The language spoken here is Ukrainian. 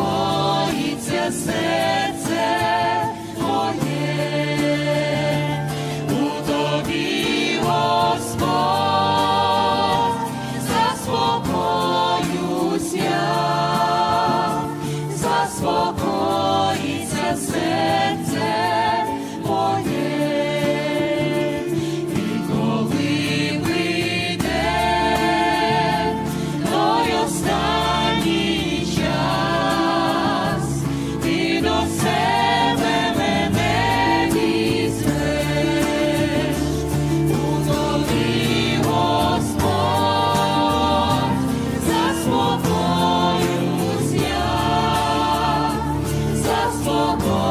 заспокоїться серце моє, у тобі, Господь, заспокоюсь я, заспокоїться серце моє. І коли прийде той останній час, ти до себе мене візьмеш, у тобі, Господь, заспокоюсь я, заспокоїться